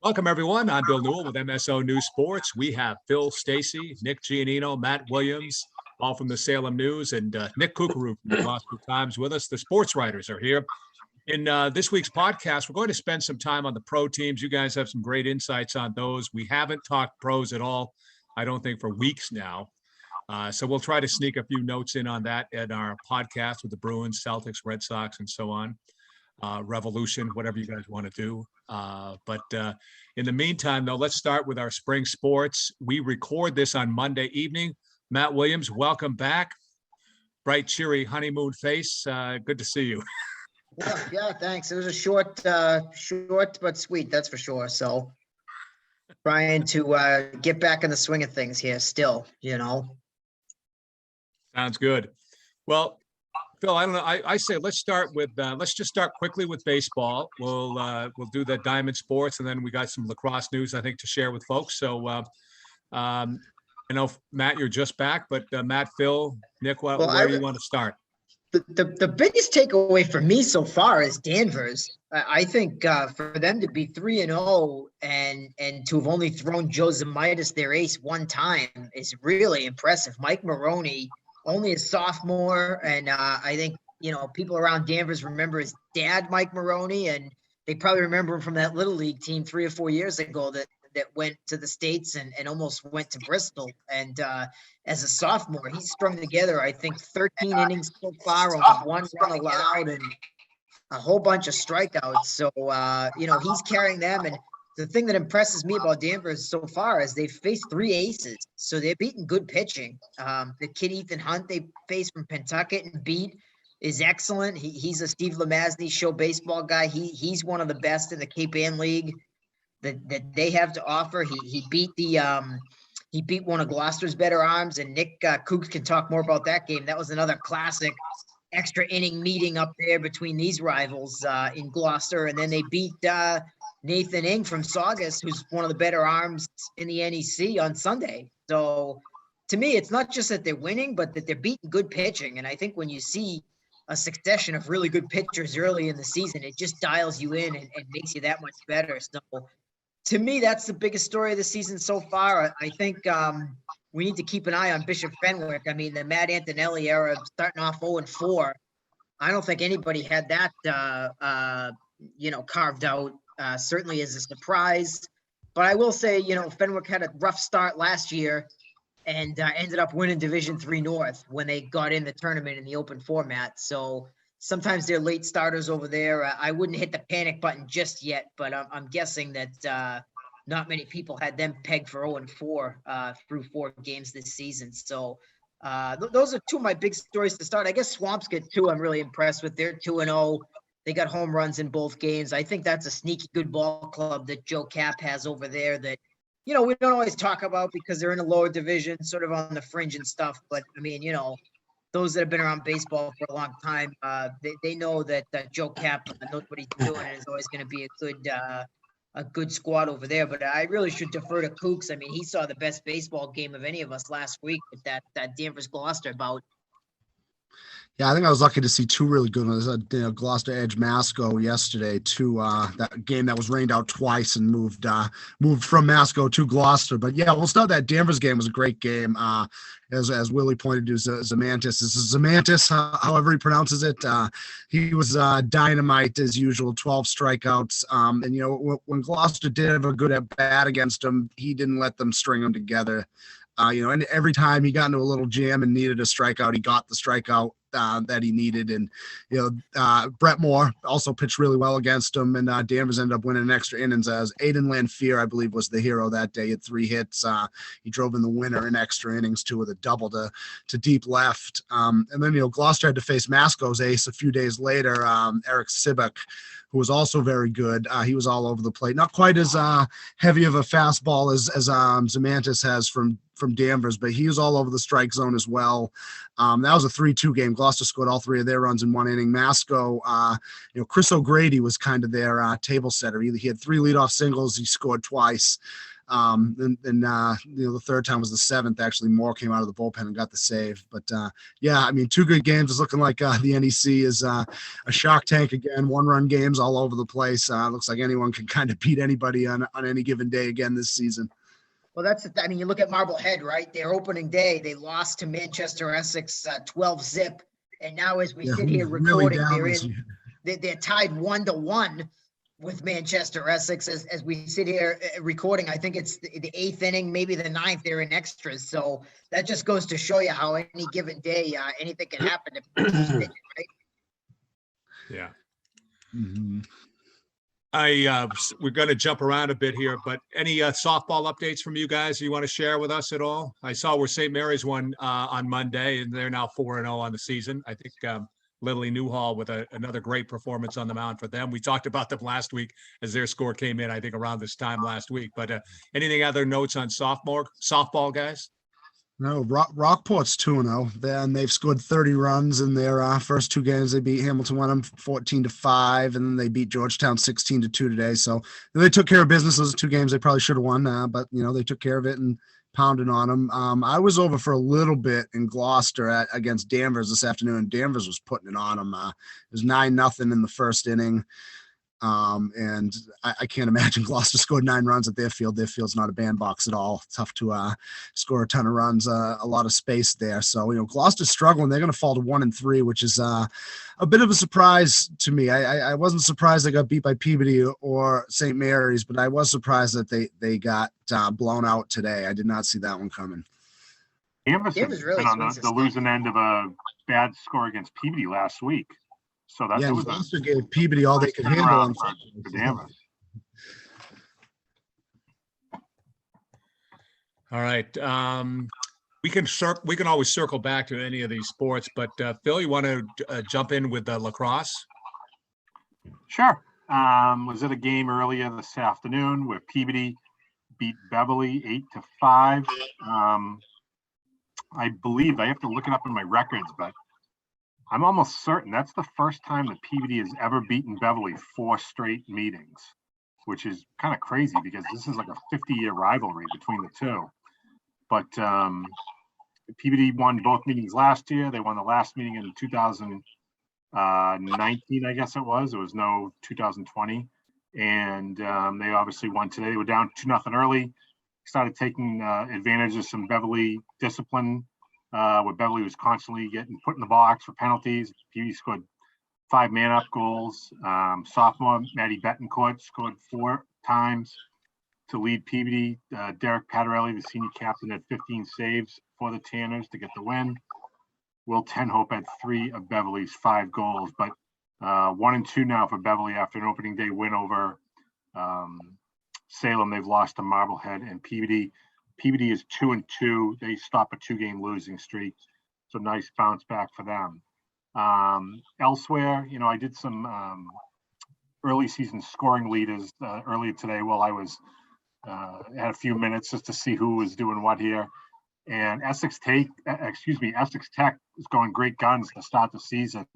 Welcome, everyone. I'm Bill Newell with MSO News Sports. We have Phil Stacy, Nick Giannino, Matt Williams, all from the Salem News, and Nick Kukuru from the Gloucester Times with us. The sports writers are here. In this week's podcast, we're going to spend some time on the pro teams. You guys have some great insights on those. We haven't talked pros at all, I don't think, for weeks now. So we'll try to sneak a few notes in on that in our podcast with the Bruins, Celtics, Red Sox, and so on. Revolution, whatever you guys want to do. But in the meantime, though, let's start with our spring sports. We record this on Monday evening. Matt Williams, welcome back. Bright, cheery honeymoon face. Good to see you. Yeah, thanks. It was a short but sweet, that's for sure. So trying to get back in the swing of things here still, Sounds good. Well, Phil, I don't know. I say let's start with let's just start quickly with baseball. We'll do the Diamond Sports, and then we got some lacrosse news I think to share with folks. So I know Matt, you're just back, but Matt, Phil, Nick, where do you want to start? The biggest takeaway for me so far is Danvers. I think for them to be 3-0 and to have only thrown Joe Zemaitis, their ace, one time is really impressive. Mike Maroney, only a sophomore, and I think people around Danvers remember his dad, Mike Maroney, and they probably remember him from that little league team 3 or 4 years ago that went to the States and almost went to Bristol. And as a sophomore, he's strung together, I think, 13 innings so far, only one run allowed, and a whole bunch of strikeouts. So he's carrying them. And the thing that impresses me about Danvers so far is they've faced 3 aces. So they're beating good pitching. The kid Ethan Hunt they faced from Pentucket and beat is excellent. He's a Steve Lemazny show baseball guy. He's one of the best in the Cape Ann League that they have to offer. He beat one of Gloucester's better arms, and Nick Kooks can talk more about that game. That was another classic extra inning meeting up there between these rivals in Gloucester. And then they beat Nathan Ing from Saugus, who's one of the better arms in the NEC on Sunday. So to me, it's not just that they're winning, but that they're beating good pitching. And I think when you see a succession of really good pitchers early in the season, it just dials you in and makes you that much better. So to me, that's the biggest story of the season so far. I think we need to keep an eye on Bishop Fenwick. I mean, the Matt Antonelli era starting off 0-4. I don't think anybody had that, carved out. Certainly as a surprise, but I will say, Fenwick had a rough start last year and ended up winning Division III North when they got in the tournament in the open format. So sometimes they're late starters over there. I wouldn't hit the panic button just yet, but I'm guessing that not many people had them pegged for 0-4 through 4 games this season. So those are 2 of my big stories to start. I guess Swampscott too, I'm really impressed with. They're 2-0. They got home runs in both games. I think that's a sneaky good ball club that Joe Cap has over there that, we don't always talk about because they're in a lower division, sort of on the fringe and stuff. But, I mean, those that have been around baseball for a long time, they know that Joe Cap knows what he's doing and is always going to be a good squad over there. But I really should defer to Kooks. I mean, he saw the best baseball game of any of us last week with that Danvers Gloucester bout. Yeah, I think I was lucky to see 2 really good ones. Gloucester Edge Masco yesterday to that game that was rained out twice and moved from Masco to Gloucester. But yeah, we'll start that Danvers game. Was a great game. As Willie pointed to, Zemantis, however he pronounces it. He was dynamite as usual, 12 strikeouts. And when Gloucester did have a good at bat against him, he didn't let them string them together. And every time he got into a little jam and needed a strikeout, he got the strikeout that he needed. And, Brett Moore also pitched really well against him, and Danvers ended up winning extra innings as Aiden Lanfear, I believe, was the hero that day. He had 3 hits. He drove in the winner in extra innings, 2 with a double to deep left. And then, Gloucester had to face Masco's ace a few days later, Eric Sibak, who was also very good. He was all over the plate. Not quite as heavy of a fastball as Zemantis has from Danvers, but he was all over the strike zone as well. That was a 3-2 game. Gloucester scored all 3 of their runs in 1 inning. Masco, Chris O'Grady was kind of their table setter. He had 3 leadoff singles. He scored twice. The third time was the seventh. Actually, Moore came out of the bullpen and got the save. But yeah, I mean, two good games. It's looking like the NEC is a shark tank again. 1-run games all over the place. Looks like anyone can kind of beat anybody on any given day again this season. Well, I mean, you look at Marblehead, right? Their opening day, they lost to Manchester Essex 12-zip. And now as we sit here recording, they're tied 1-1 with Manchester Essex as we sit here recording. I think it's the 8th inning, maybe the 9th, they're in extras. So that just goes to show you how any given day, anything can happen. Right? Yeah. Mm-hmm. We're going to jump around a bit here, but any softball updates from you guys you want to share with us at all? I saw where St. Mary's won on Monday, and they're now 4-0 on the season. I think Lily Newhall with another great performance on the mound for them. We talked about them last week as their score came in, I think, around this time last week. But anything other notes on softball, guys? No, Rockport's 2-0. Then they've scored 30 runs in their first two games. They beat Hamilton-Wenham 14-5, and then they beat Georgetown 16-2 today. So they took care of business. Those two games they probably should have won, but they took care of it and pounded on them. I was over for a little bit in Gloucester against Danvers this afternoon. Danvers was putting it on them. It was 9-0 in the first inning. And I can't imagine Gloucester scored 9 runs at their field. Their field's not a bandbox at all. Tough to score a ton of runs, a lot of space there. So, Gloucester's struggling. They're going to fall to 1-3, which is a bit of a surprise to me. I wasn't surprised they got beat by Peabody or St. Mary's, but I was surprised that they got blown out today. I did not see that one coming. Danvers has really been on the losing end of a bad score against Peabody last week. So that was Gloucester gave Peabody all they could handle. For Danvers. All right. We can always circle back to any of these sports, but Phil, you want to jump in with lacrosse? Sure. Was at a game earlier this afternoon where Peabody beat Beverly 8-5. I believe I have to look it up in my records, but I'm almost certain that's the first time that Peabody has ever beaten Beverly 4 straight meetings, which is kind of crazy because this is like a 50-year rivalry between the two. But Peabody won both meetings last year. They won the last meeting in 2019, I guess it was. It was no 2020. And they obviously won today. They were down 2-0 early, started taking advantage of some Beverly discipline, where Beverly was constantly getting put in the box for penalties. Peabody scored 5 man-up goals. Sophomore Maddie Betancourt scored 4 times to lead Peabody. Derek Patarelli, the senior captain, had 15 saves for the Tanners to get the win. Will Tenhope had 3 of Beverly's 5 goals, but 1-2 now for Beverly after an opening day win over Salem. They've lost to Marblehead, and Peabody is 2-2. They stop a 2-game losing streak. So nice bounce back for them. Elsewhere, I did some early season scoring leaders earlier today while I was had a few minutes just to see who was doing what here. And Essex Tech is going great guns to start the season.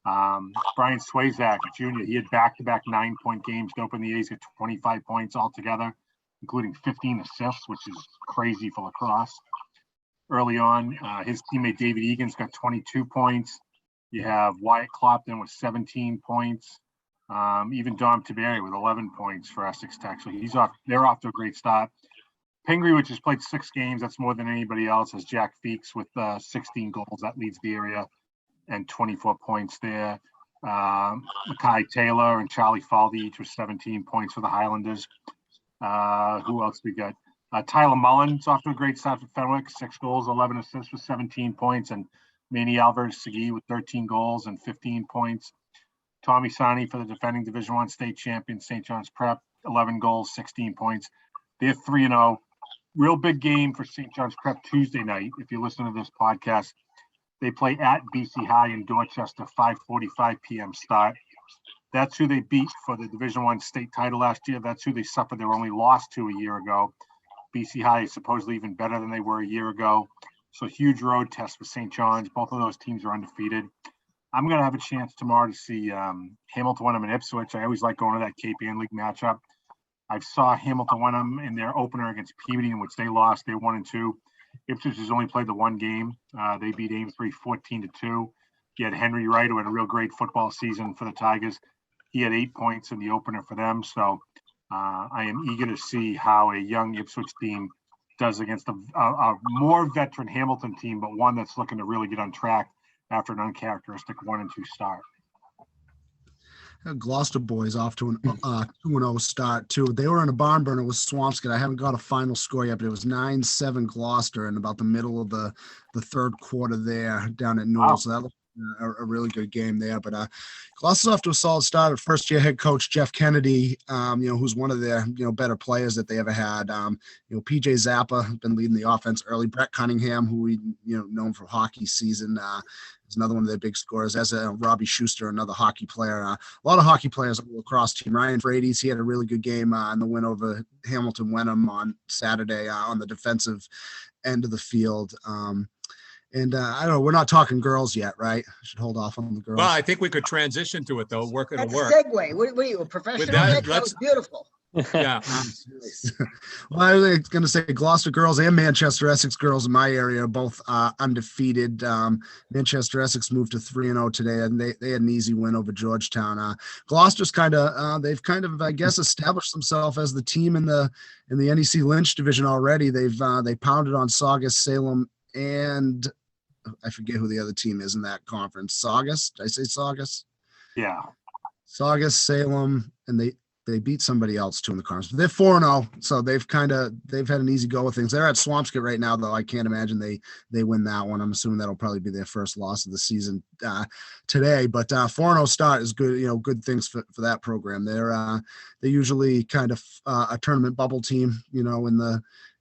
Brian Swayzak Jr., he had back-to-back 9-point games to open the A's at 25 points altogether, including 15 assists, which is crazy for lacrosse. Early on, his teammate David Egan's got 22 points. You have Wyatt Clopton with 17 points. Even Dom Tiberi with 11 points for Essex Tech. So they're off to a great start. Pingree, which has played 6 games, that's more than anybody else, has Jack Feeks with 16 goals. That leads the area and 24 points there. Mackay Taylor and Charlie Faldy each with 17 points for the Highlanders. Who else we got? Tyler Mullen's off to a great start for Fenwick, 6 goals, 11 assists with 17 points, and Manny Alvarez-Segui with 13 goals and 15 points. Tommy Sani for the defending Division I state champion, St. John's Prep, 11 goals, 16 points. They're 3-0. Real big game for St. John's Prep Tuesday night. If you listen to this podcast, they play at BC High in Dorchester, 5:45 p.m. start. That's who they beat for the Division I state title last year. That's who they suffered their only loss to a year ago. BC High is supposedly even better than they were a year ago. So huge road test for St. John's. Both of those teams are undefeated. I'm going to have a chance tomorrow to see Hamilton-Wenham and Ipswich. I always like going to that Cape Ann League matchup. I saw Hamilton-Wenham in their opener against Peabody, in which they lost. They 1-2. Ipswich has only played the one game. They beat Amesbury 14-2. You had Henry Wright, who had a real great football season for the Tigers. He had 8 points in the opener for them. So I am eager to see how a young Ipswich team does against a more veteran Hamilton team, but one that's looking to really get on track after an uncharacteristic 1-2 start. Gloucester boys off to an 2-0 start too. They were in a barn burner with Swampscott. I haven't got a final score yet, but it was 9-7 Gloucester in about the middle of the third quarter there down at Newell. Wow. So that looked a really good game there. But Gloucester's off to a solid start. First year head coach Jeff Kennedy, who's one of their better players that they ever had. PJ Zappa has been leading the offense early. Brett Cunningham, who we known for hockey season, is another one of their big scorers. As Robbie Schuster, another hockey player. A lot of hockey players on the lacrosse team. Ryan Frady's, he had a really good game in the win over Hamilton-Wenham on Saturday on the defensive end of the field. And I don't know, we're not talking girls yet, right? I should hold off on the girls. Well, I think we could transition to it, though. It'll work. That's a segue. What are you, a professional? that, That was beautiful. Yeah. Well, I was going to say Gloucester girls and Manchester Essex girls in my area are both undefeated. Manchester Essex moved to 3-0 today, and they had an easy win over Georgetown. Gloucester's they've kind of, I guess, established themselves as the team in the NEC Lynch division already. They pounded on Saugus, Salem, and I forget who the other team is in that conference. Saugus? Did I say Saugus? Yeah. Saugus, Salem, and they beat somebody else too in the conference. They're 4-0, so they've had an easy go with things. They're at Swampscott right now, though. I can't imagine they win that one. I'm assuming that'll probably be their first loss of the season today. But 4-0 start is good. Good things for that program. They're usually kind of a tournament bubble team.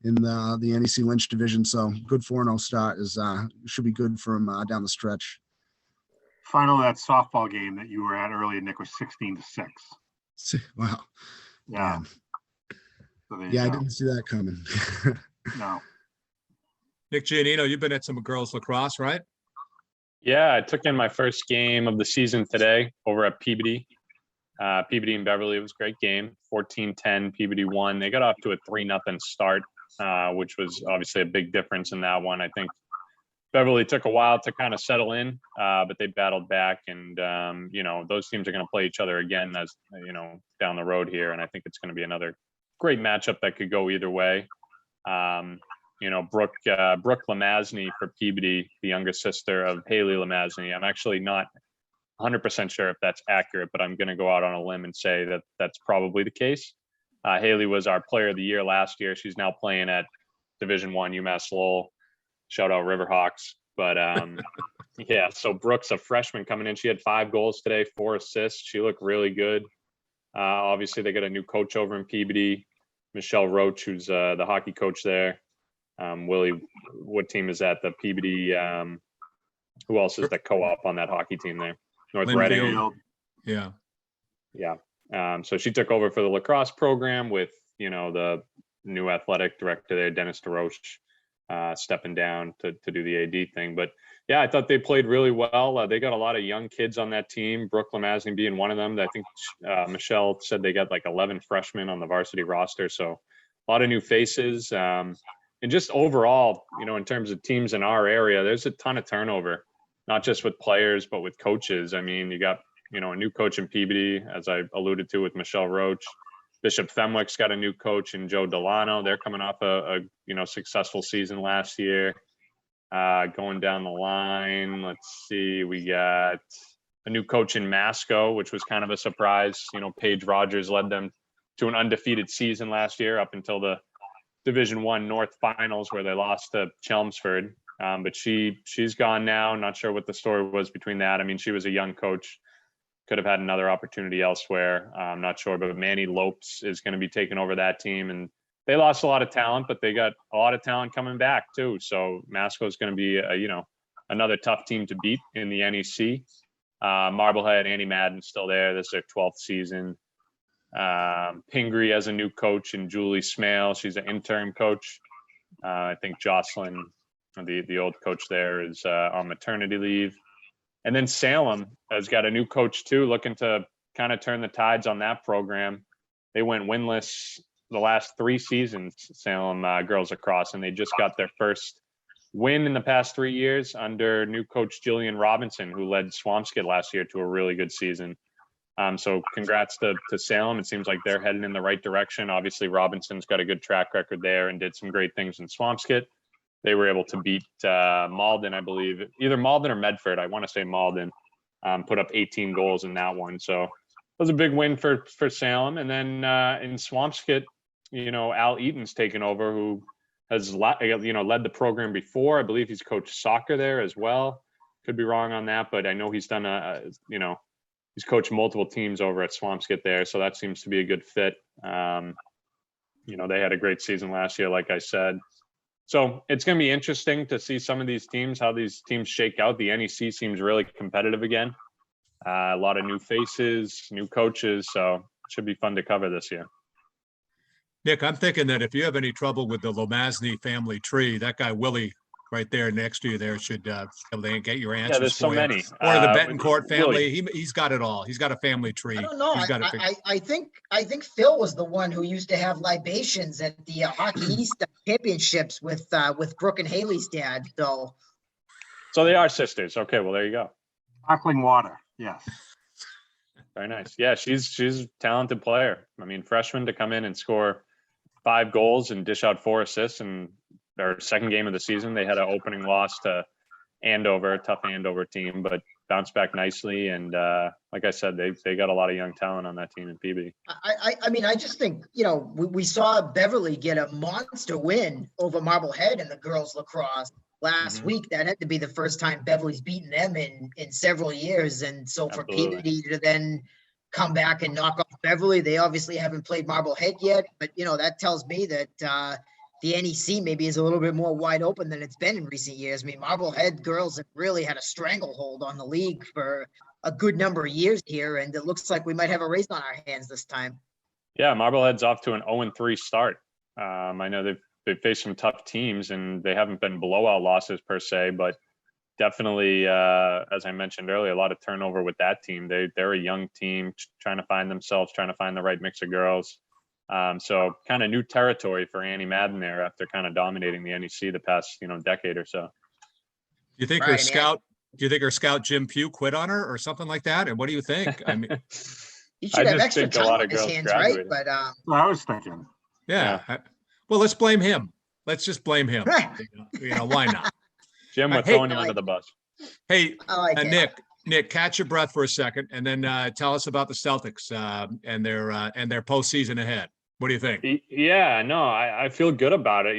In the NEC Lynch division. So good 4-0 start should be good for them down the stretch. Final of that softball game that you were at earlier, Nick, was 16-6. Wow. Yeah. So I didn't see that coming. No. Nick Giannino, you've been at some girls lacrosse, right? Yeah, I took in my first game of the season today over at Peabody. Peabody and Beverly, it was a great game. 14-10, Peabody won. They got off to a 3-0 start, which was obviously a big difference in that one. I think Beverly took a while to kind of settle in, but they battled back. And, those teams are going to play each other again down the road here. And I think it's going to be another great matchup that could go either way. Brooke Lamazney for Peabody, the younger sister of Haley Lamazney. I'm actually not 100% sure if that's accurate, but I'm going to go out on a limb and say that that's probably the case. Haley was our player of the year last year. She's now playing at Division I UMass Lowell. Shout out Riverhawks. But yeah, so Brooke's a freshman coming in. She had 5 goals today, 4 assists. She looked really good. Obviously, they got a new coach over in Peabody, Michelle Roach, who's the hockey coach there. Willie, what team is that? The Peabody. Who else is the co-op on that hockey team there? North Reading. Yeah. Yeah. So she took over for the lacrosse program with, the new athletic director there, Dennis DeRoche, stepping down to do the AD thing. But yeah, I thought they played really well. They got a lot of young kids on that team, Brooke Lamazney being one of them. I think Michelle said they got like 11 freshmen on the varsity roster. So a lot of new faces. And just overall, in terms of teams in our area, there's a ton of turnover, not just with players, but with coaches. I mean, you got, a new coach in Peabody, as I alluded to with Michelle Roach. Bishop Fenwick's got a new coach in Joe Delano. They're coming off a successful season last year. Going down the line, let's see, we got a new coach in Masco, which was kind of a surprise. Paige Rogers led them to an undefeated season last year up until the Division I North Finals, where they lost to Chelmsford. But she's gone now. Not sure what the story was between that. I mean, she was a young coach, could have had another opportunity elsewhere. I'm not sure, but Manny Lopes is going to be taking over that team. And they lost a lot of talent, but they got a lot of talent coming back too. So Masco is going to be, another tough team to beat in the NEC. Marblehead, Andy Madden's still there. This is their 12th season. Pingree has a new coach, and Julie Smale, she's an interim coach. I think Jocelyn, the old coach there, is on maternity leave. And then Salem has got a new coach too, looking to kind of turn the tides on that program. they went winless the last 3 seasons, Salem girls lacrosse, and they just got their first win in the past 3 years under new coach Jillian Robinson, who led Swampscott last year to a really good season. So congrats to Salem. It seems like they're heading in the right direction. Obviously, Robinson's got a good track record there and did some great things in Swampscott. They were able to beat Malden, I believe, either Malden or Medford. I want to say Malden, put up 18 goals in that one. So it was a big win for Salem. And then in Swampscott, Al Eaton's taken over, who has led the program before. I believe he's coached soccer there as well. Could be wrong on that, but I know he's done he's coached multiple teams over at Swampscott there, so that seems to be a good fit. They had a great season last year, like I said. So it's going to be interesting to see some of these teams, how these teams shake out. The NEC seems really competitive again. A lot of new faces, new coaches, so it should be fun to cover this year. Nick, I'm thinking that if you have any trouble with the Lomasny family tree, that guy Willie right there next to you there should be able to get your answers. Yeah, there's so you. many. Or the Betancourt family. He's got it all. He's got a family tree. I don't know. I think Phil was the one who used to have libations at the Hockey East championships with Brooke and Haley's dad. So they are sisters. Okay, well there you go. Sparkling water. Yes. Very nice. Yeah, she's a talented player. I mean, freshman to come in and score 5 goals and dish out 4 assists in their second game of the season. They had an opening loss to Andover, a tough Andover team, but bounced back nicely. And like I said, they got a lot of young talent on that team in Peabody. I mean, I just think, we saw Beverly get a monster win over Marblehead in the girls lacrosse last week. That had to be the first time Beverly's beaten them in several years. And so for Peabody to then come back and knock off Beverly, they obviously haven't played Marblehead yet, but that tells me that the NEC maybe is a little bit more wide open than it's been in recent years. I mean, Marblehead girls have really had a stranglehold on the league for a good number of years here, and it looks like we might have a race on our hands this time. Yeah, Marblehead's off to an 0-3 start. I know they've faced some tough teams, and they haven't been blowout losses per se, but definitely, as I mentioned earlier, a lot of turnover with that team. They're a young team trying to find themselves, trying to find the right mix of girls. So kind of new territory for Annie Madden there after kind of dominating the NEC the past, decade or so. Do you think her scout? Do you think her scout Jim Pugh quit on her or something like that? And what do you think? I mean, he should have extra time on his hands, right? But I was thinking. Yeah. Well, let's blame him. Let's just blame him. Why not? Jim, we're throwing you under the bus. Hey, Nick, catch your breath for a second, and then tell us about the Celtics and their postseason ahead. What do you think? Yeah, no, I feel good about it.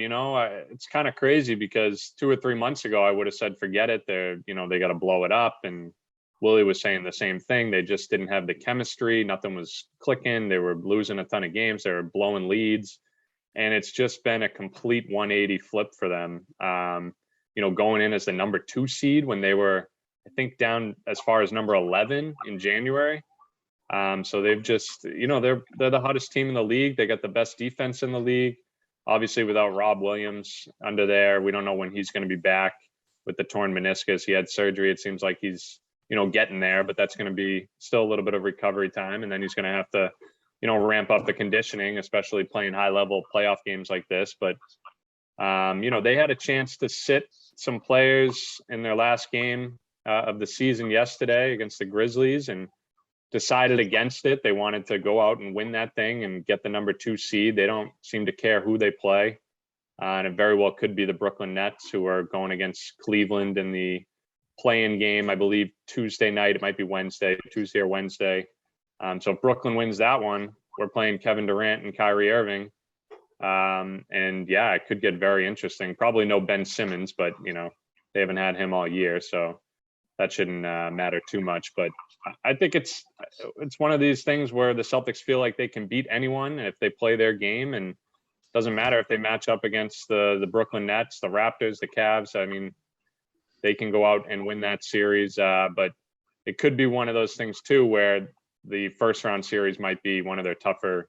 It's kind of crazy because 2 or 3 months ago, I would have said, forget it. They got to blow it up. And Willie was saying the same thing. They just didn't have the chemistry. Nothing was clicking. They were losing a ton of games. They were blowing leads. And it's just been a complete 180 flip for them. Going in as the number 2 seed when they were, I think, down as far as number 11 in January. So they've just, they're the hottest team in the league. They got the best defense in the league. Obviously, without Rob Williams under there, we don't know when he's going to be back with the torn meniscus. He had surgery. It seems like he's, getting there, but that's going to be still a little bit of recovery time. And then he's going to have to, ramp up the conditioning, especially playing high level playoff games like this. But, they had a chance to sit some players in their last game of the season yesterday against the Grizzlies and decided against it. They wanted to go out and win that thing and get the number 2 seed. They don't seem to care who they play. And it very well could be the Brooklyn Nets, who are going against Cleveland in the play-in game, I believe Tuesday night. It might be Tuesday or Wednesday. So if Brooklyn wins that one, we're playing Kevin Durant and Kyrie Irving. And yeah, it could get very interesting. Probably no Ben Simmons, but they haven't had him all year, so that shouldn't matter too much. But I think it's one of these things where the Celtics feel like they can beat anyone if they play their game, and it doesn't matter if they match up against the Brooklyn Nets, the Raptors, the Cavs. I mean, they can go out and win that series, but it could be one of those things too where the first round series might be one of their tougher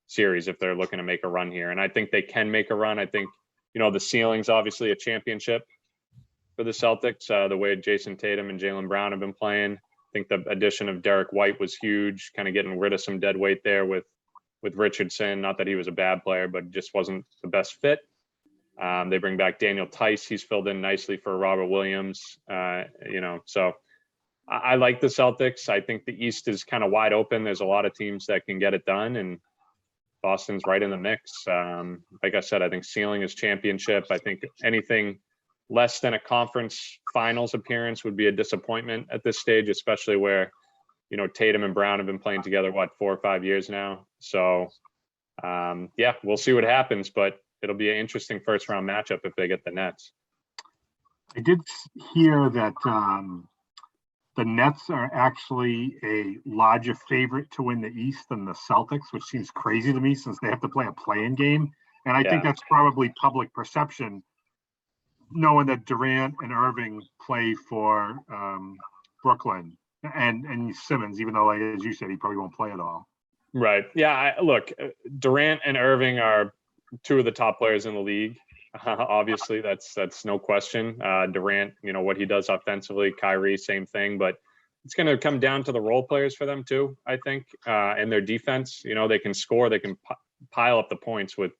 series if they're looking to make a run here. And I think they can make a run. I think, the ceiling's obviously a championship for the Celtics, the way Jason Tatum and Jaylen Brown have been playing. I think the addition of Derek White was huge, kind of getting rid of some dead weight there with with Richardson. Not that he was a bad player, but just wasn't the best fit. They bring back Daniel Tice. He's filled in nicely for Robert Williams. So I like the Celtics. I think the East is kind of wide open. There's a lot of teams that can get it done, and Boston's right in the mix. Like I said, I think ceiling is championship. I think anything less than a conference finals appearance would be a disappointment at this stage, especially where, Tatum and Brown have been playing together, 4 or 5 years now. So, we'll see what happens, but it'll be an interesting first round matchup if they get the Nets. I did hear that the Nets are actually a larger favorite to win the East than the Celtics, which seems crazy to me since they have to play a play-in game. And I think that's probably public perception, knowing that Durant and Irving play for Brooklyn and Simmons, even though, as you said, he probably won't play at all. Right. Yeah. Look, Durant and Irving are two of the top players in the league. Obviously, that's no question. Durant, what he does offensively, Kyrie, same thing, but it's going to come down to the role players for them too, I think, and their defense. They can score, they can pile up the points with,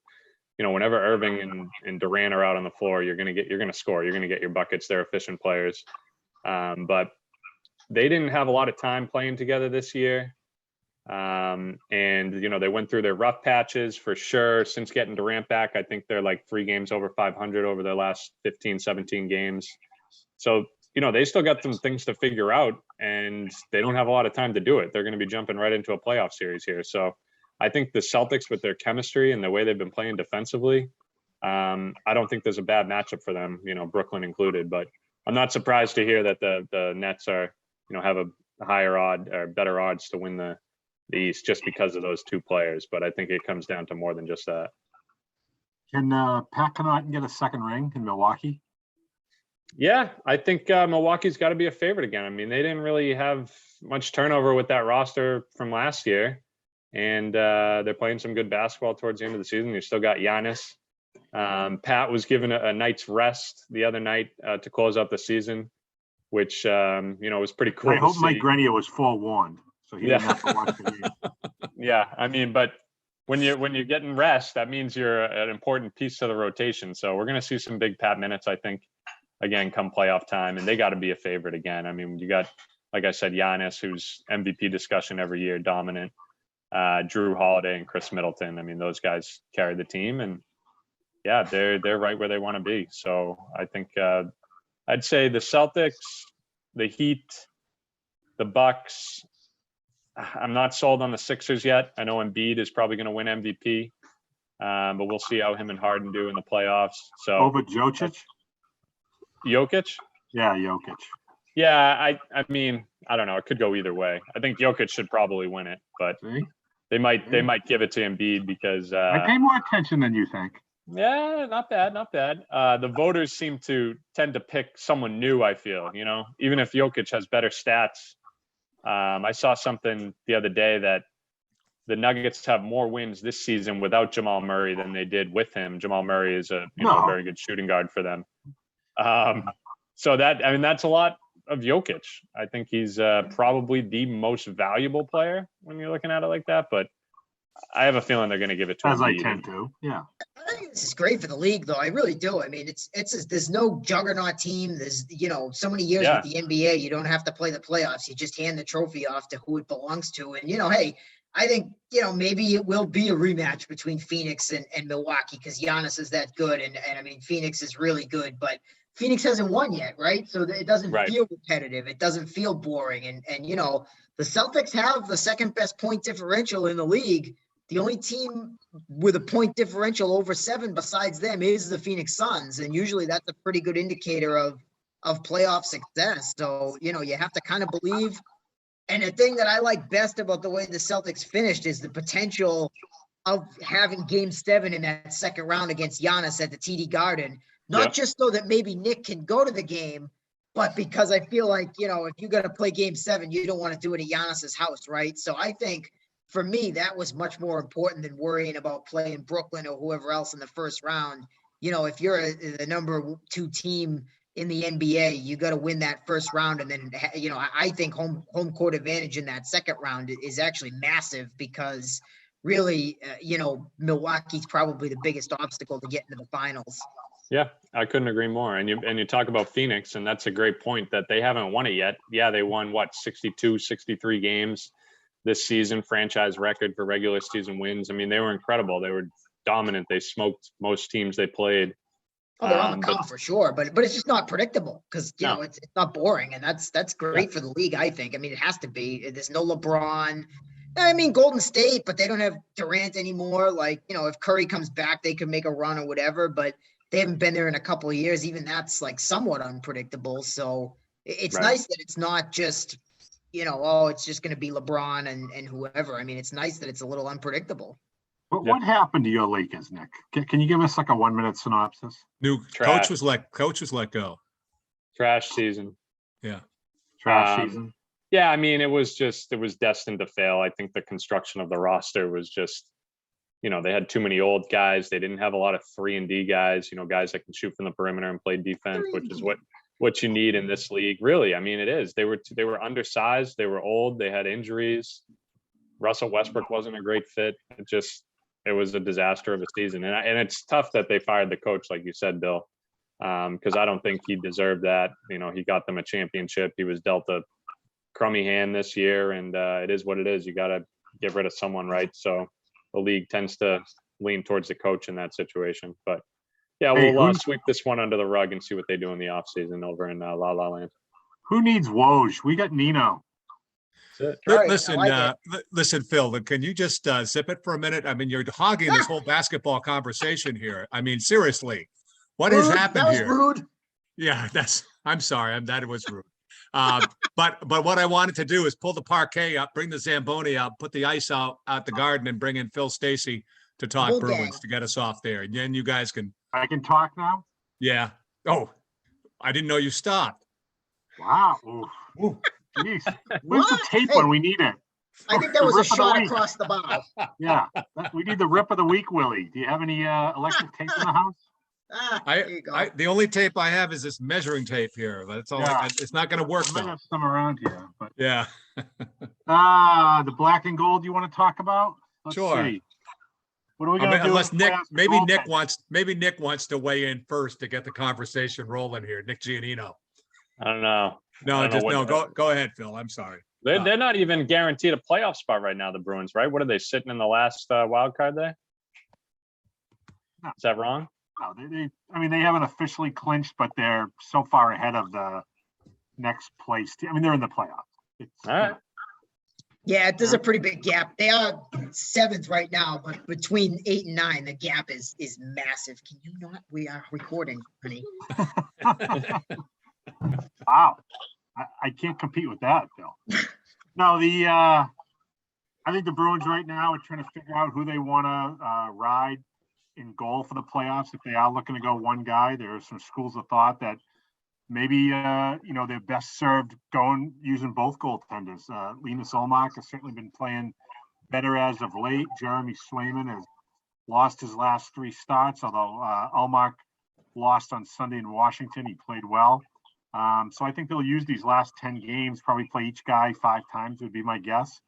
whenever Irving and Durant are out on the floor, you're going to score, you're going to get your buckets. They're efficient players. But they didn't have a lot of time playing together this year. And they went through their rough patches for sure. Since getting Durant back, I think they're like 3 games over 500 over their last 15, 17 games. So, they still got some things to figure out, and they don't have a lot of time to do it. They're going to be jumping right into a playoff series here. So I think the Celtics, with their chemistry and the way they've been playing defensively, I don't think there's a bad matchup for them, Brooklyn included. But I'm not surprised to hear that the Nets are, have a higher odd or better odds to win the East just because of those 2 players. But I think it comes down to more than just that. Can Pat Connaughton get a second ring in Milwaukee? Yeah, I think Milwaukee's got to be a favorite again. I mean, they didn't really have much turnover with that roster from last year, and they're playing some good basketball towards the end of the season. You still got Giannis. Pat was given a night's rest the other night to close out the season, which was pretty cool. I hope Mike Grenier was forewarned, so he didn't have to watch the game. Yeah, I mean, but when you're getting rest, that means you're an important piece to the rotation. So we're going to see some big Pat minutes, I think, again, come playoff time, and they got to be a favorite again. I mean, you got, like I said, Giannis, who's MVP discussion every year, dominant. Drew Holiday and Chris Middleton. I mean, those guys carry the team, and yeah, they're right where they want to be. So I think I'd say the Celtics, the Heat, the Bucks. I'm not sold on the Sixers yet. I know Embiid is probably going to win MVP, but we'll see how him and Harden do in the playoffs. So over Jokic? Yeah, Jokic. Yeah, I mean, I don't know. It could go either way. I think Jokic should probably win it, but they might give it to Embiid because I pay more attention than you think. Yeah, not bad. The voters seem to tend to pick someone new, I feel, even if Jokic has better stats. I saw something the other day that the Nuggets have more wins this season without Jamal Murray than they did with him. Jamal Murray is a very good shooting guard for them. So that's a lot of Jokic. I think he's probably the most valuable player when you're looking at it like that, but I have a feeling they're going to give it to him. As I tend to, yeah. I think this is great for the league, though. I really do. I mean, there's no juggernaut team. There's, so many years with the NBA, you don't have to play the playoffs. You just hand the trophy off to who it belongs to. And, hey, I think, maybe it will be a rematch between Phoenix and Milwaukee because Giannis is that good. And I mean, Phoenix is really good, but Phoenix hasn't won yet, right? So it doesn't feel repetitive. It doesn't feel boring. And the Celtics have the second best point differential in the league. The only team with a point differential over 7 besides them is the Phoenix Suns. And usually that's a pretty good indicator of playoff success. So, you have to kind of believe. And the thing that I like best about the way the Celtics finished is the potential of having game 7 in that second round against Giannis at the TD Garden. Not just so that maybe Nick can go to the game, but because I feel like, if you're going to play game 7, you don't want to do it at Giannis's house, right? So I think for me, that was much more important than worrying about playing Brooklyn or whoever else in the first round. If you're the number 2 team in the NBA, you got to win that first round. And then, I think home court advantage in that second round is actually massive because really, Milwaukee's probably the biggest obstacle to get into the finals. Yeah, I couldn't agree more. And you talk about Phoenix, and that's a great point that they haven't won it yet. Yeah, they won 62, 63 games this season, franchise record for regular season wins. I mean, they were incredible. They were dominant. They smoked most teams they played. Oh, they're on the come for sure, but it's just not predictable because it's not boring, and that's great for the league. I think. I mean, it has to be. There's no LeBron. I mean, Golden State, but they don't have Durant anymore. Like, if Curry comes back, they could make a run or whatever, but they haven't been there in a couple of years. Even that's like somewhat unpredictable. So it's nice that it's not just, it's just going to be LeBron and whoever. I mean, it's nice that it's a little unpredictable. But what happened to your Lakers, Nick? Can you give us like a 1-minute synopsis? New coach was let go. Trash season. Yeah. Trash season. Yeah, I mean, it was destined to fail. I think the construction of the roster was just, they had too many old guys. They didn't have a lot of 3-and-D guys, guys that can shoot from the perimeter and play defense, which is what you need in this league. Really, I mean, it is. They were undersized. They were old. They had injuries. Russell Westbrook wasn't a great fit. It was a disaster of a season. And it's tough that they fired the coach, like you said, Bill, because I don't think he deserved that. He got them a championship. He was dealt a crummy hand this year, and it is what it is. You got to get rid of someone, right? So the league tends to lean towards the coach in that situation. But yeah, we'll sweep this one under the rug and see what they do in the offseason over in La La Land. Who needs Woj? We got Nino. Listen, Phil, can you just zip it for a minute? I mean, you're hogging this whole basketball conversation here. I mean, seriously, what has happened here? Rude. Yeah, I'm sorry. That was rude. But what I wanted to do is pull the parquet up, bring the Zamboni out, put the ice out the garden, and bring in Phil Stacey to talk Bruins to get us off there. And then you guys can. I can talk now? Yeah. Oh, I didn't know you stopped. Wow. Ooh. Jeez. Where's the tape when we need it? I think that was a shot across the bow. Yeah. We need the rip of the week, Willie. Do you have any electric tape in the house? There you go. The only tape I have is this measuring tape here. That's all. Yeah. It's not going to work. I might have some around here, but yeah. The black and gold you want to talk about? Let's sure. See. What are we going to do? Unless Nick wants to weigh in first to get the conversation rolling here. Nick Giannino. I don't know. Go ahead, Phil. I'm sorry. They're not even guaranteed a playoff spot right now, the Bruins, right? What are they sitting in the last wild card there? No. Is that wrong? No, they haven't officially clinched, but they're so far ahead of the next place. They're in the playoffs. All right. Yeah, there's a pretty big gap. They are 7th right now, but between 8 and 9, the gap is massive. Can you not? We are recording, honey. Wow. I can't compete with that, Bill. No, I think the Bruins right now are trying to figure out who they want to ride in goal for the playoffs. If they are looking to go one guy, there are some schools of thought that maybe they're best served using both goaltenders. Linus Ullmark has certainly been playing better as of late. Jeremy Swayman has lost his last 3 starts, although Ullmark lost on Sunday in Washington. He played well. So I think they'll use these last 10 games, probably play each guy 5 times would be my guess.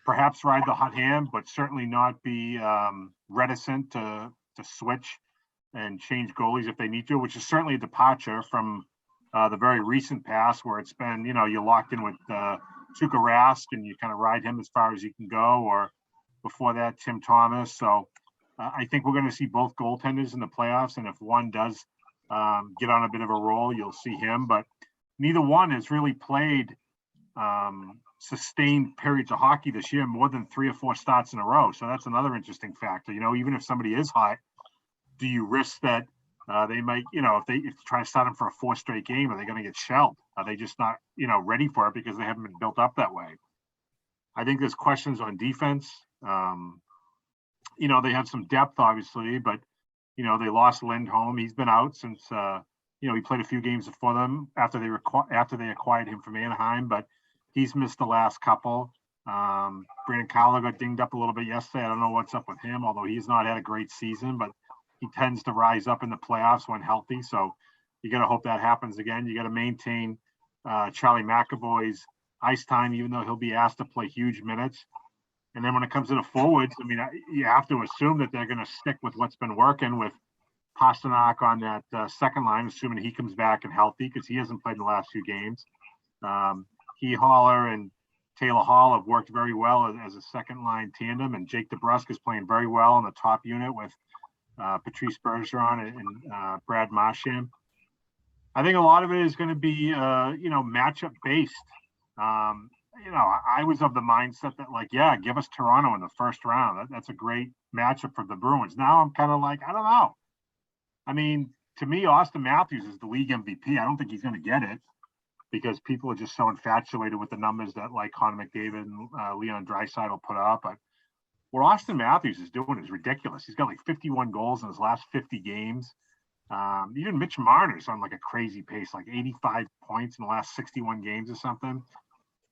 Perhaps ride the hot hand, but certainly not be reticent to switch and change goalies if they need to, which is certainly a departure from the very recent past where it's been, you're locked in with Tuukka Rask and you kind of ride him as far as you can go, or before that, Tim Thomas. So I think we're going to see both goaltenders in the playoffs, and if one does get on a bit of a roll, you'll see him, but neither one has really played sustained periods of hockey this year, more than 3 or 4 starts in a row. So that's another interesting factor. Even if somebody is hot, do you risk that they might, if they try to start them for a 4th straight game, are they going to get shelled? Are they just not, ready for it because they haven't been built up that way? I think there's questions on defense. They have some depth, obviously, but they lost Lindholm. He's been out since he played a few games for them after they acquired him from Anaheim, but he's missed the last couple. Brandon Carlo got dinged up a little bit yesterday. I don't know what's up with him, although he's not had a great season, but he tends to rise up in the playoffs when healthy. So you got to hope that happens again. You got to maintain Charlie McAvoy's ice time, even though he'll be asked to play huge minutes. And then when it comes to the forwards, I mean, you have to assume that they're going to stick with what's been working with Pasternak on that second line, assuming he comes back and healthy, because he hasn't played in the last few games. He, Haller, and Taylor Hall have worked very well as a second line tandem, and Jake DeBrusk is playing very well in the top unit with Patrice Bergeron and Brad Marchand. I think a lot of it is going to be, matchup based. I was of the mindset that, like, yeah, give us Toronto in the first round. That's a great matchup for the Bruins. Now I'm kind of like, I don't know. I mean, to me, Austin Matthews is the league MVP. I don't think he's going to get it because people are just so infatuated with the numbers that, like, Connor McDavid and Leon Draisaitl put up. But what Austin Matthews is doing is ridiculous. He's got like 51 goals in his last 50 games. Even Mitch Marner's on like a crazy pace, like 85 points in the last 61 games or something.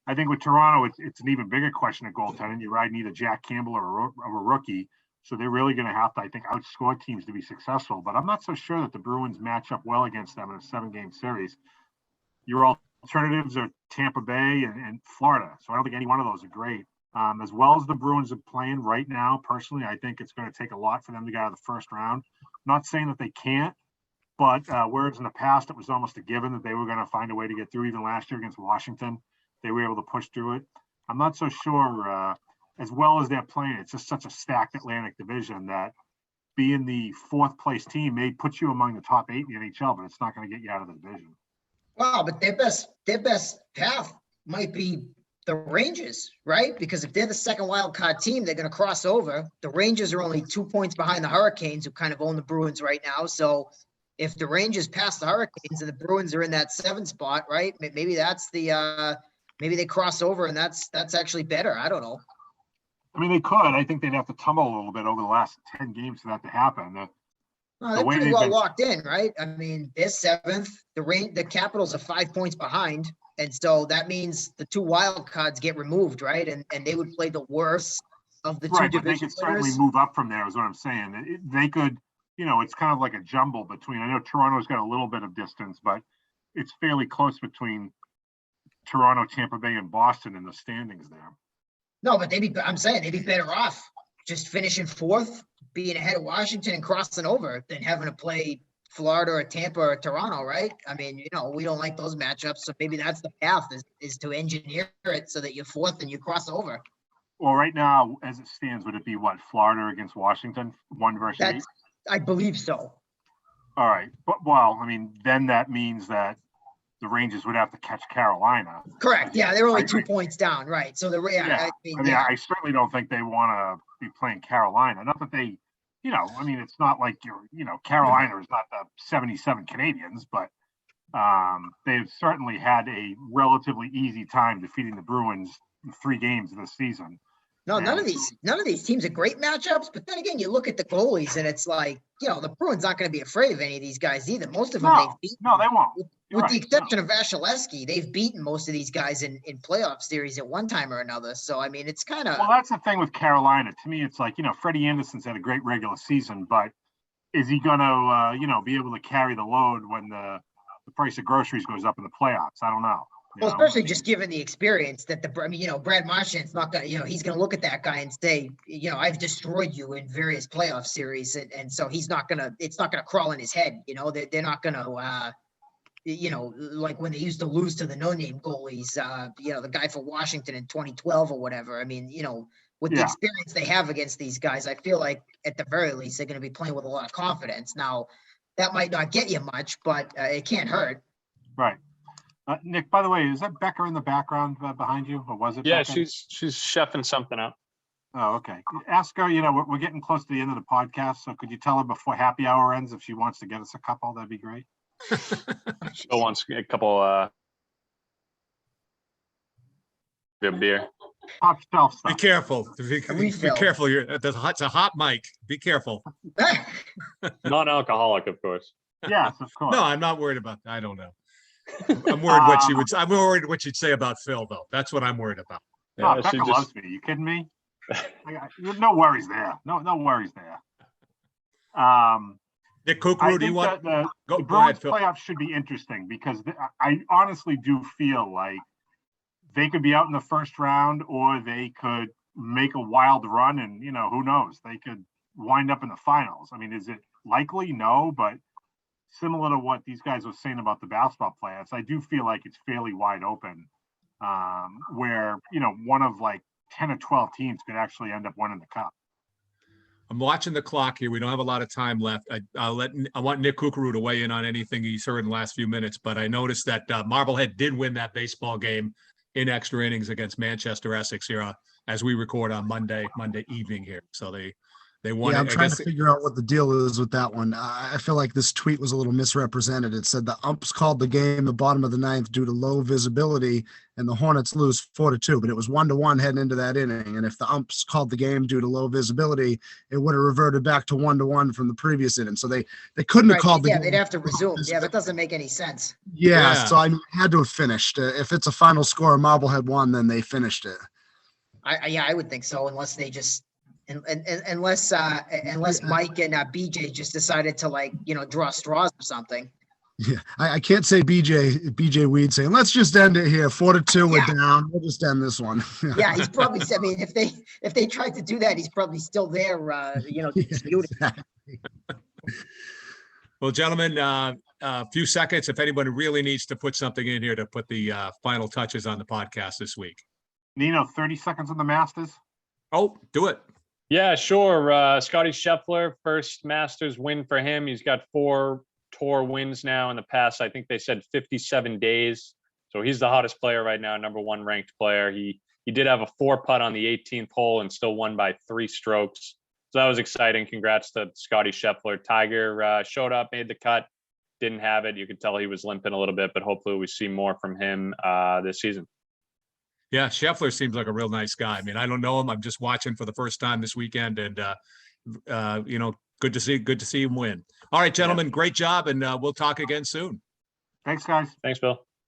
I think with Toronto, it's an even bigger question of goaltending. You're riding either Jack Campbell or a rookie. So they're really going to have to, I think, outscore teams to be successful. But I'm not so sure that the Bruins match up well against them in a 7-game series. Your alternatives are Tampa Bay and Florida. So I don't think any one of those are great. As well as the Bruins are playing right now, personally, I think it's going to take a lot for them to get out of the first round. Not saying that they can't, but whereas in the past it was almost a given that they were going to find a way to get through, even last year against Washington, they were able to push through it. I'm not so sure, as well as they're playing, it's just such a stacked Atlantic division that being the 4th place team may put you among the top 8 in the NHL, but it's not going to get you out of the division. Wow, but their best path might be the Rangers, right? Because if they're the second wild card team, they're going to cross over. The Rangers are only 2 points behind the Hurricanes, who kind of own the Bruins right now. So if the Rangers pass the Hurricanes and the Bruins are in that 7 spot, right? Maybe that's the maybe they cross over, and that's actually better. I don't know. I mean, they could. I think they'd have to tumble a little bit over the last 10 games for that to happen. They're pretty well locked in, right? I mean, they're 7th. The Capitals are 5 points behind. And so that means the 2 wild cards get removed, right? And they would play the worst of the 2 division They could certainly move up from there, is what I'm saying. They could, it's kind of like a jumble between, I know Toronto's got a little bit of distance, but it's fairly close between Toronto, Tampa Bay, and Boston in the standings there. No, but they'd be better off just finishing 4th, being ahead of Washington and crossing over than having to play Florida or Tampa or Toronto, right? I mean, we don't like those matchups, so maybe that's the path is to engineer it so that you're 4th and you cross over. Well, right now, as it stands, would it be what, Florida against Washington, 1 versus 8? I believe so. All right, but I mean, then that means that the Rangers would have to catch Carolina. Correct. Yeah, they're only 2 points down, right? So I certainly don't think they want to be playing Carolina. Not that they. I mean, it's not like Carolina is not the 77 Canadians, but they've certainly had a relatively easy time defeating the Bruins in 3 games this season. No, none of these teams are great matchups, but then again, you look at the goalies and it's like, the Bruins aren't going to be afraid of any of these guys either. Most of them they've beaten. No, they won't. With the exception of Vasilevsky, they've beaten most of these guys in playoff series at one time or another. So, I mean, it's kind of... Well, that's the thing with Carolina. To me, it's like, Freddie Anderson's had a great regular season, but is he going to, be able to carry the load when the price of groceries goes up in the playoffs? I don't know. Well, especially just given the experience that Brad Marchand's not going to, he's going to look at that guy and say, I've destroyed you in various playoff series. And so it's not going to crawl in his head. They're not going to, like when they used to lose to the no-name goalies, the guy for Washington in 2012 or whatever. I mean, with the experience they have against these guys, I feel like at the very least, they're going to be playing with a lot of confidence. Now, that might not get you much, but it can't hurt. Right. Nick, by the way, is that Becker in the background behind you, or was it? Yeah, Becker? she's chefing something up. Oh, okay. Ask her, we're getting close to the end of the podcast, so could you tell her before happy hour ends if she wants to get us a couple? That'd be great. Still wants a couple good beer. Top shelf stuff. Be careful. Be careful. It's a hot mic. Be careful. Non-alcoholic, of course. Yes, of course. No, I'm not worried about that. I don't know. I'm worried I'm worried what you'd say about Phil, though. That's what I'm worried about. Yeah, Becca loves me. You kidding me? No worries there. No worries there. Nick Kukru, do you want the go Bruins ahead, Phil? playoffs should be interesting because I honestly do feel like they could be out in the first round, or they could, make a wild run, and who knows, they could wind up in the finals. I mean, is it likely? No, but similar to what these guys were saying about the basketball playoffs, I do feel like it's fairly wide open, where one of like 10 or 12 teams could actually end up winning the cup. I'm watching the clock here. We don't have a lot of time left. I want Nick Kukuru to weigh in on anything he's heard in the last few minutes, but I noticed that Marblehead did win that baseball game in extra innings against Manchester Essex here as we record on Monday evening here. So they won. Yeah, I'm trying to figure out what the deal is with that one. I feel like this tweet was a little misrepresented. It said the umps called the game the bottom of the ninth due to low visibility, and the Hornets lose 4-2. But it was 1-1 heading into that inning. And if the umps called the game due to low visibility, it would have reverted back to 1-1 from the previous inning. So they couldn't have called the game. Yeah, they'd have to resume. Yeah, that doesn't make any sense. Yeah, so I had to have finished. If it's a final score, Marblehead won, then they finished it. I would think so, unless they just. Unless Mike and BJ just decided to draw straws or something. Yeah, I can't say BJ Weed saying let's just end it here. 4-2, we're down. We'll just end this one. Yeah, he's probably. I mean, if they tried to do that, he's probably still there. Disputing. Exactly. Well, gentlemen, a few seconds. If anybody really needs to put something in here to put the final touches on the podcast this week. Nino, 30 seconds on the Masters. Oh, do it. Yeah, sure. Scotty Sheffler, first Masters win for him. He's got 4 tour wins now in the past. I think they said 57 days. So he's the hottest player right now, number 1 ranked player. He did have a 4-putt on the 18th hole and still won by 3 strokes. So that was exciting. Congrats to Scotty Sheffler. Tiger showed up, made the cut, didn't have it. You could tell he was limping a little bit, but hopefully we see more from him this season. Yeah, Sheffler seems like a real nice guy. I mean, I don't know him. I'm just watching for the first time this weekend, and good to see him win. All right, gentlemen, great job, and we'll talk again soon. Thanks, guys. Thanks, Bill.